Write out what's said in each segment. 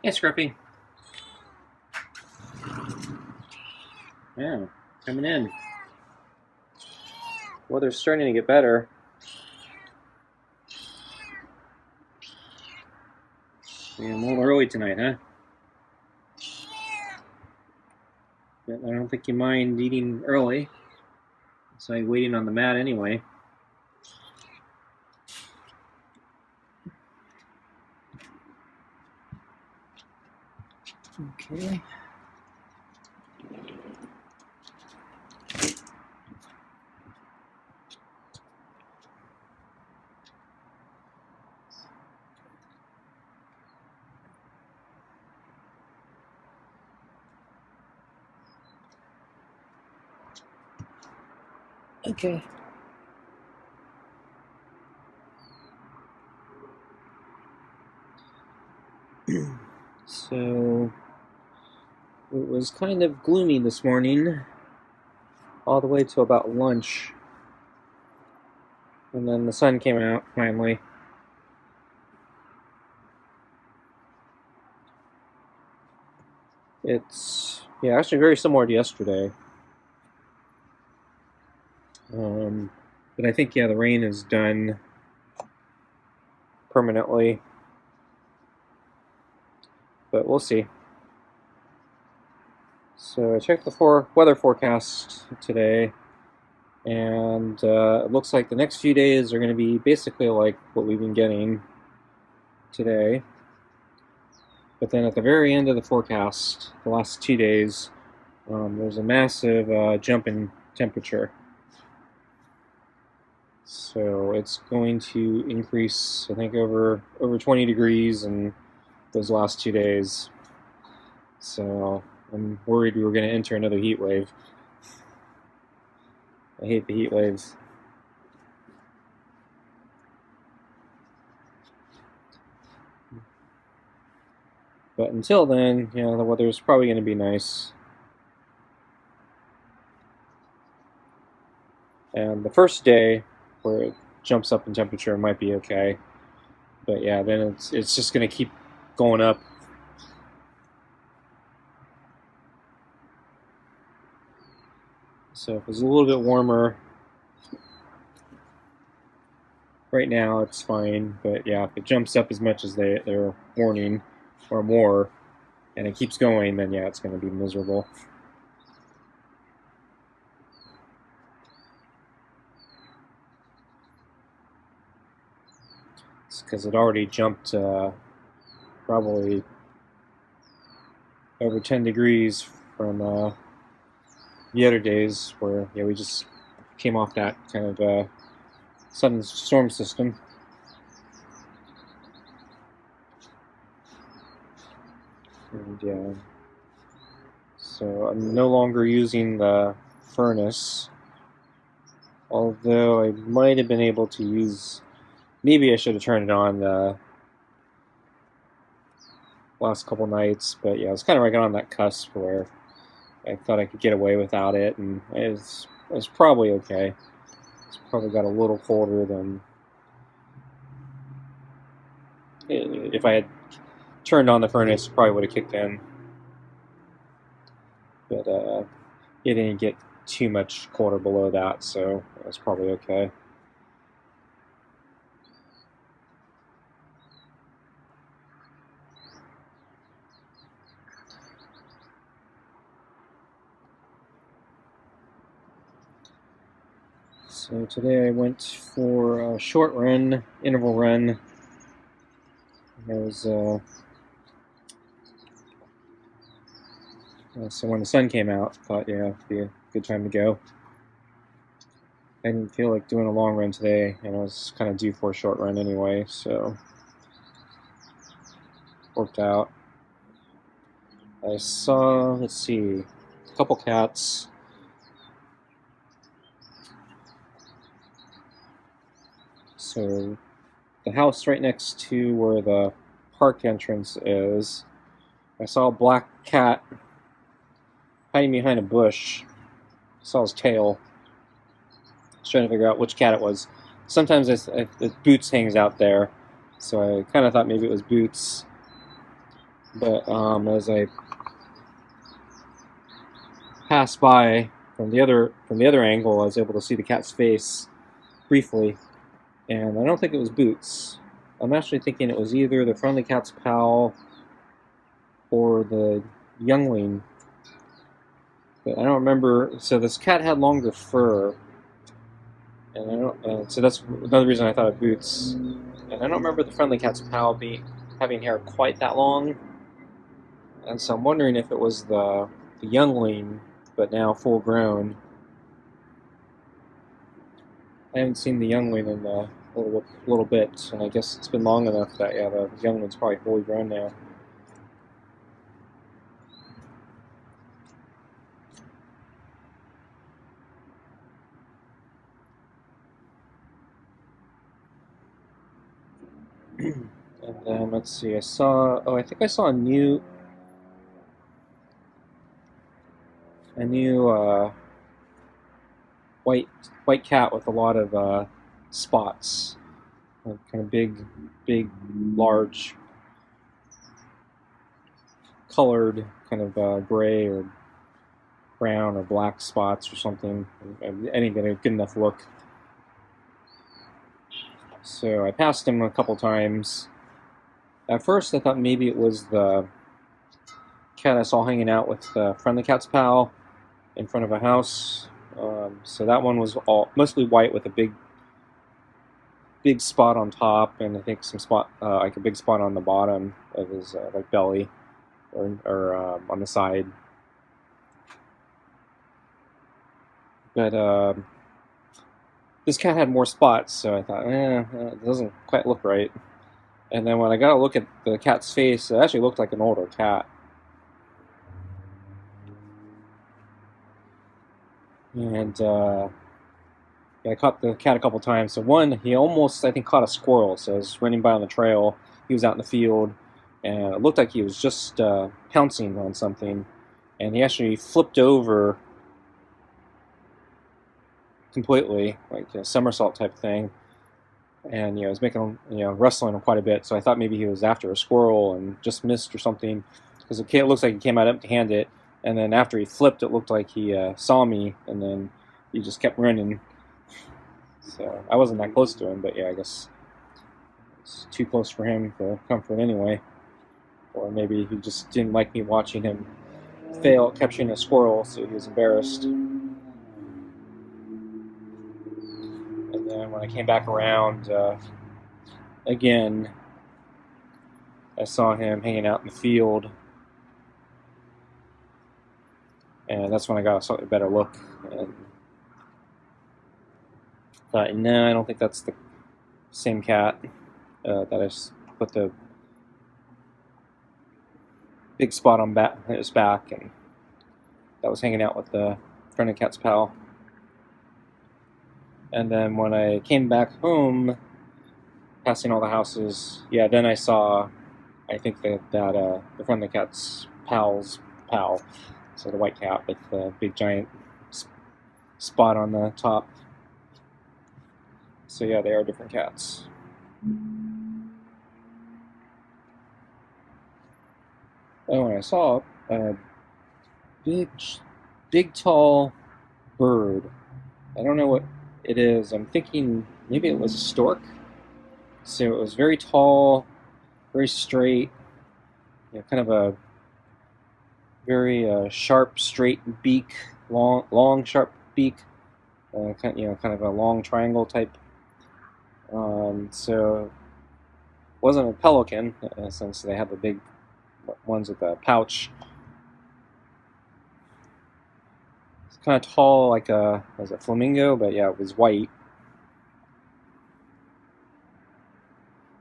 Hey, Scruffy. Yeah, coming in. Weather's starting to get better. Yeah, a little early tonight, huh? But I don't think you mind eating early. So I'm waiting on the mat anyway. Okay. Okay. So it was kind of gloomy this morning, all the way to about lunch. And then the sun came out finally. It's, yeah, actually very similar to yesterday. But I think, yeah, the rain is done permanently. But we'll see. So I checked the weather forecast today, and it looks like the next few days are going to be basically like what we've been getting today. But then at the very end of the forecast, the last 2 days, there's a massive jump in temperature. So it's going to increase, I think, over 20 degrees in those last 2 days. So I'm worried we were going to enter another heat wave. I hate the heat waves. But until then, you know, the weather's probably going to be nice. And the first day where it jumps up in temperature might be okay. But yeah, then it's just going to keep going up. So if it's a little bit warmer right now, it's fine. But yeah, if it jumps up as much as they're warning or more, and it keeps going, then yeah, it's going to be miserable. It's because it already jumped probably over 10 degrees from the other days where, yeah, we just came off that kind of sudden storm system. And yeah, so I'm no longer using the furnace, although I might have been able to use, maybe I should have turned it on the last couple nights, but yeah, I was kind of right on that cusp where I thought I could get away without it, and it was probably okay. It's probably got a little colder than if I had turned on the furnace, probably would have kicked in. But it didn't get too much colder below that, so it was probably okay. So today I went for a short run, interval run. It was so when the sun came out, I thought, yeah, it'd be a good time to go. I didn't feel like doing a long run today, and I was kind of due for a short run anyway, so worked out. I saw, let's see, a couple cats. So the house right next to where the park entrance is, I saw a black cat hiding behind a bush. I saw his tail. I was trying to figure out which cat it was. Sometimes Boots hangs out there, so I kind of thought maybe it was Boots. But as I passed by from the other angle, I was able to see the cat's face briefly, and I don't think it was Boots. I'm actually thinking it was either the friendly cat's pal or the youngling, but I don't remember. So this cat had longer fur, and I don't. So that's another reason I thought of Boots. And I don't remember the friendly cat's pal having hair quite that long, and so I'm wondering if it was the youngling, but now full grown. I haven't seen the youngling in a little bit, and I guess it's been long enough that yeah, the youngling's probably fully grown now. And then let's see, I think I saw a new white cat with a lot of spots, kind of big, large, colored, kind of gray or brown or black spots or something. Any good enough look. So I passed him a couple times. At first, I thought maybe it was the cat I saw hanging out with the friendly cat's pal in front of a house. So that one was mostly white with a big spot on top, and I think some spot like a big spot on the bottom of his like belly or on the side. But this cat had more spots, so I thought, it doesn't quite look right. And then when I got a look at the cat's face, it actually looked like an older cat. And I caught the cat a couple times. So one, he almost, I think, caught a squirrel. So I was running by on the trail. He was out in the field, and it looked like he was just pouncing on something. And he actually flipped over completely, like a somersault type thing. And I was making him, wrestling him quite a bit. So I thought maybe he was after a squirrel and just missed or something, because it looks like he came out empty-handed. And then after he flipped, it looked like he saw me, and then he just kept running. So I wasn't that close to him, but yeah, I guess it's too close for him for comfort anyway. Or maybe he just didn't like me watching him fail at capturing a squirrel, so he was embarrassed. And then when I came back around again, I saw him hanging out in the field, and that's when I got a slightly better look. And thought, no, I don't think that's the same cat that I put the big spot on his back, and that was hanging out with the friendly cat's pal. And then when I came back home, passing all the houses, yeah, then I saw, I think that the friendly cat's pal's pal, so the white cat with the big giant spot on the top. So yeah, they are different cats. Oh, and I saw a big tall bird. I don't know what it is. I'm thinking maybe it was a stork. So it was very tall, very straight, kind of a very sharp, straight beak, long, sharp beak, kind of a long triangle type. So it wasn't a pelican, since they have the big ones with the pouch. It's kind of tall, like a flamingo, but yeah, it was white.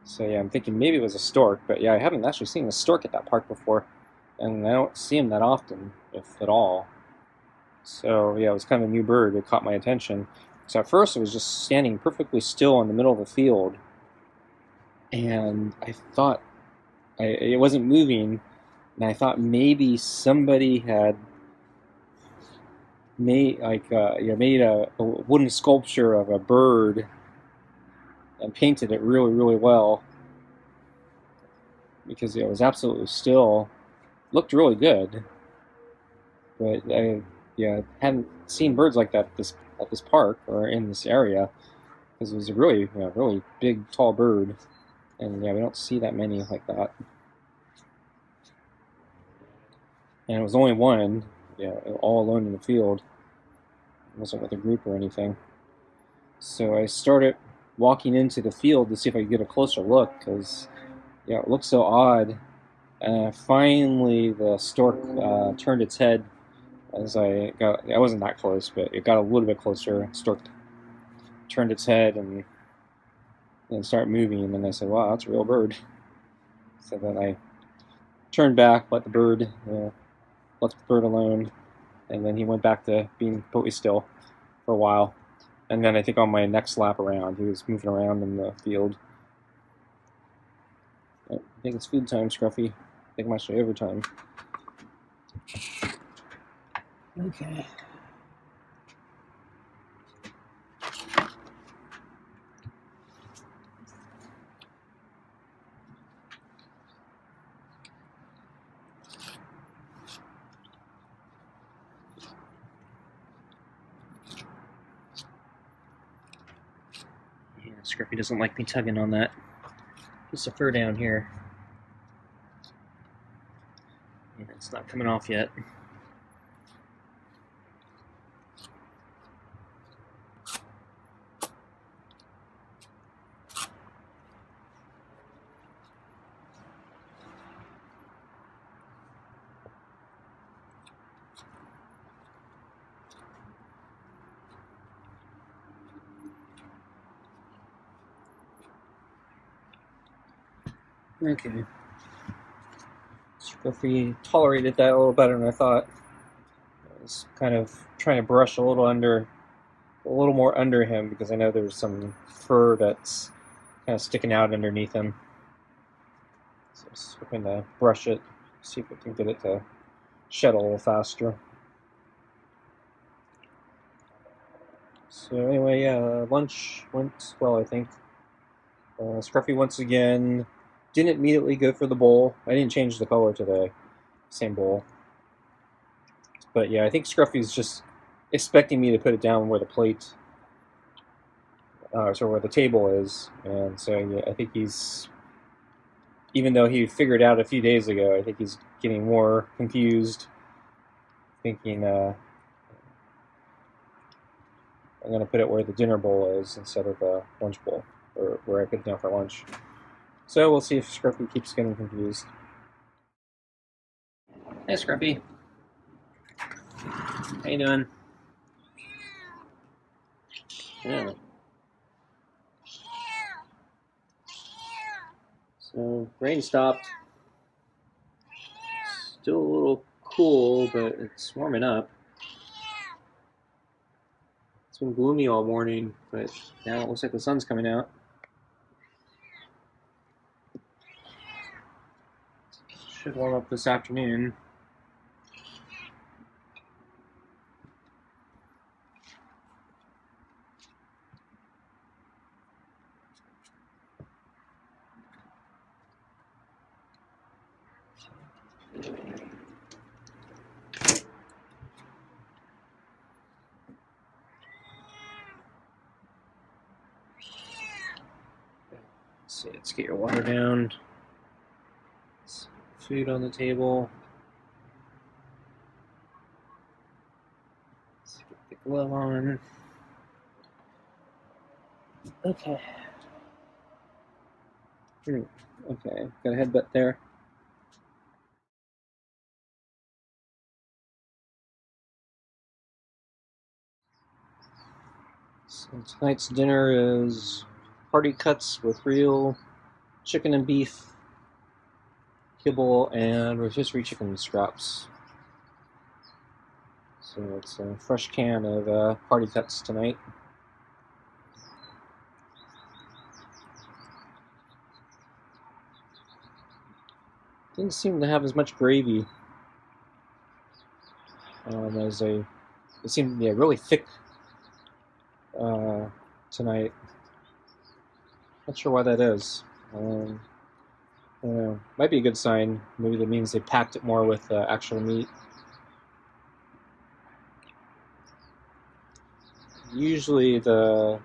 So yeah, I'm thinking maybe it was a stork, but yeah, I haven't actually seen a stork at that park before, and I don't see them that often, if at all. So yeah, it was kind of a new bird. It caught my attention. So at first it was just standing perfectly still in the middle of the field, and I thought it wasn't moving, and I thought maybe somebody had made a wooden sculpture of a bird and painted it really, really well. because it was absolutely still. Looked really good, but I hadn't seen birds like that at this park or in this area because it was a really really big tall bird, and we don't see that many like that. And it was only one, all alone in the field. It wasn't with a group or anything. So I started walking into the field to see if I could get a closer look because it looked so odd. And finally, the stork turned its head as I wasn't that close, but it got a little bit closer. Stork turned its head and started moving, and then I said, "Wow, that's a real bird." So then I turned back, let the bird alone, and then he went back to being completely still for a while. And then I think on my next lap around, he was moving around in the field. I think it's food time, Scruffy. I think I'm actually overtime. Okay. Yeah, Scruffy doesn't like me tugging on that piece of fur down here. Yeah, it's not coming off yet. Okay. Scruffy tolerated that a little better than I thought. I was kind of trying to brush a little more under him because I know there's some fur that's kind of sticking out underneath him. So I'm just hoping to brush it, see if we can get it to shed a little faster. So anyway, lunch went well, I think. Scruffy once again didn't immediately go for the bowl. I didn't change the color today. Same bowl. But I think Scruffy's just expecting me to put it down where the plate, where the table is. And so I think he's, even though he figured out a few days ago, I think he's getting more confused, thinking I'm going to put it where the dinner bowl is instead of the lunch bowl, or where I put it down for lunch. So we'll see if Scruffy keeps getting confused. Hey, Scruffy. How you doing? Yeah. So rain stopped. Still a little cool, but it's warming up. It's been gloomy all morning, but now it looks like the sun's coming out. Should warm up this afternoon. Let's get your water down. Food on the table. Let's get the glove on. Okay. Okay, got a headbutt there. So tonight's dinner is party cuts with real chicken and beef, kibble, and rotisserie chicken scraps. So it's a fresh can of party cuts tonight. Didn't seem to have as much gravy as it seemed to be really thick tonight. Not sure why that is. I don't know. Might be a good sign. Maybe that means they packed it more with actual meat. Usually so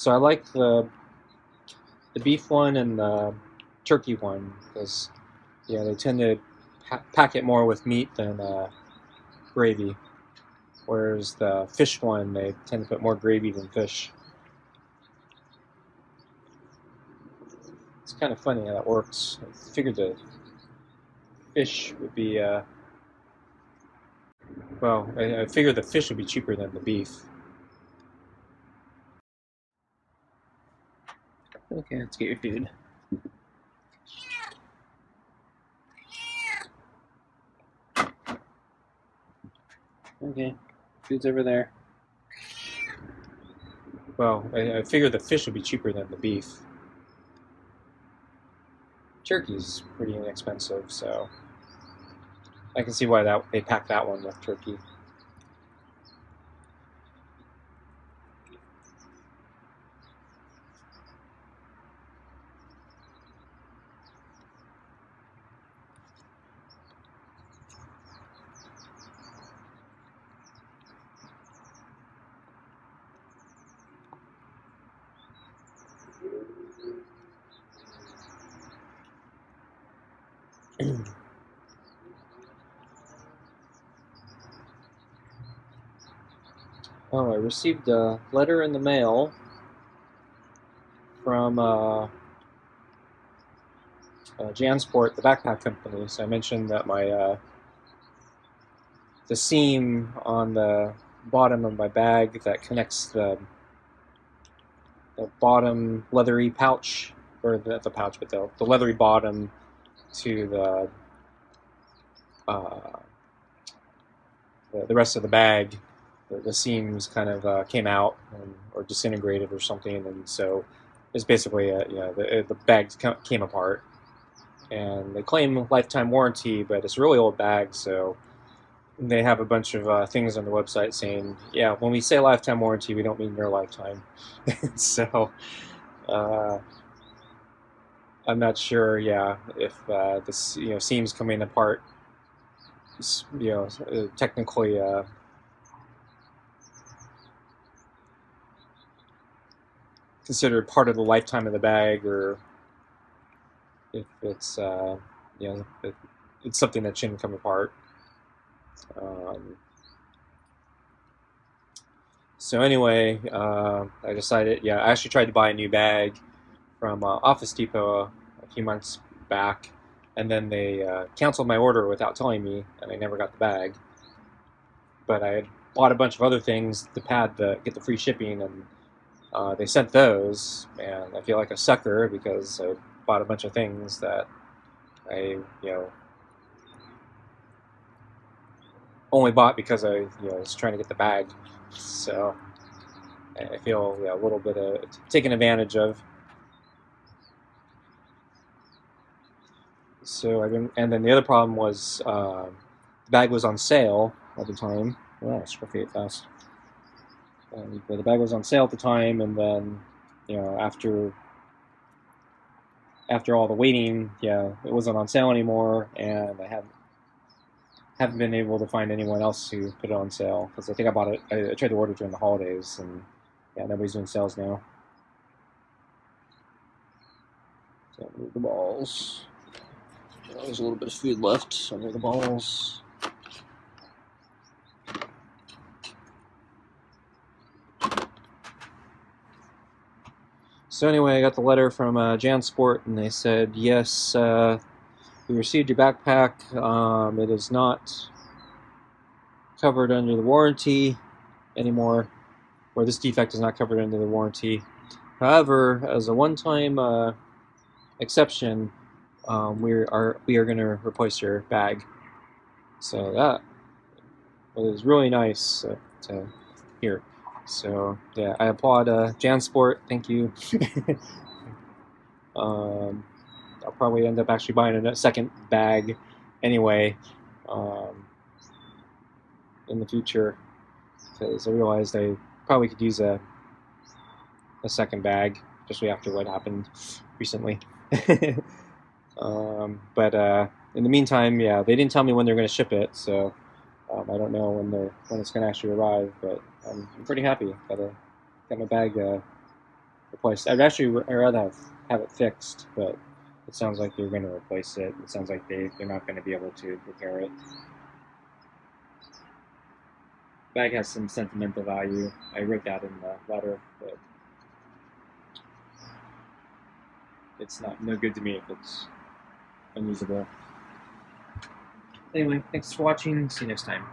I like the beef one and the turkey one because yeah, they tend to pack it more with meat than gravy. Whereas the fish one, they tend to put more gravy than fish. It's kind of funny how that works. I figured the fish would be, well, I figured the fish would be cheaper than the beef. Okay, let's get your food. Okay, food's over there. Well, I figured the fish would be cheaper than the beef. Turkey's pretty inexpensive, so I can see why they packed that one with turkey. Oh, I received a letter in the mail from Jansport, the backpack company. So I mentioned that the seam on the bottom of my bag that connects the bottom leathery pouch, or the pouch, but the leathery bottom to uh, the rest of the bag. The seams kind of came out or disintegrated or something, and so it's basically the bag came apart. And they claim lifetime warranty, but it's a really old bag, so they have a bunch of things on the website saying, yeah, when we say lifetime warranty, we don't mean your lifetime. So I'm not sure, yeah, if this seams coming apart, technically considered part of the lifetime of the bag, or if it's it's something that shouldn't come apart. So anyway, I decided, yeah, I actually tried to buy a new bag from Office Depot a few months back, and then they canceled my order without telling me, and I never got the bag. But I had bought a bunch of other things to get the free shipping, and they sent those, and I feel like a sucker because I bought a bunch of things that I, only bought because I, was trying to get the bag. So I feel a little bit of taken advantage of. So and then the other problem was the bag was on sale at the time. Wow, Scruffy ate fast. But the bag was on sale at the time, and then after all the waiting, yeah, it wasn't on sale anymore, and I haven't been able to find anyone else who put it on sale because I think I bought it. I tried to order during the holidays, and yeah, nobody's doing sales now. So move the balls. There's a little bit of food left under the balls. So anyway, I got the letter from Jansport, and they said, yes, we received your backpack. It is not covered under the warranty anymore, or this defect is not covered under the warranty. However, as a one-time exception, we are going to replace your bag. So that was really nice to hear. So yeah, I applaud Jansport. Thank you. I'll probably end up actually buying a second bag anyway in the future because I realized I probably could use a second bag, especially after what happened recently. But in the meantime, yeah, they didn't tell me when they're going to ship it, so I don't know when it's going to actually arrive. But I'm pretty happy. Got my bag replaced. I'd rather have it fixed, but it sounds like they're going to replace it. It sounds like they're not going to be able to repair it. The bag has some sentimental value. I wrote that in the letter, but it's no good to me if it's unusable. Anyway, thanks for watching. See you next time.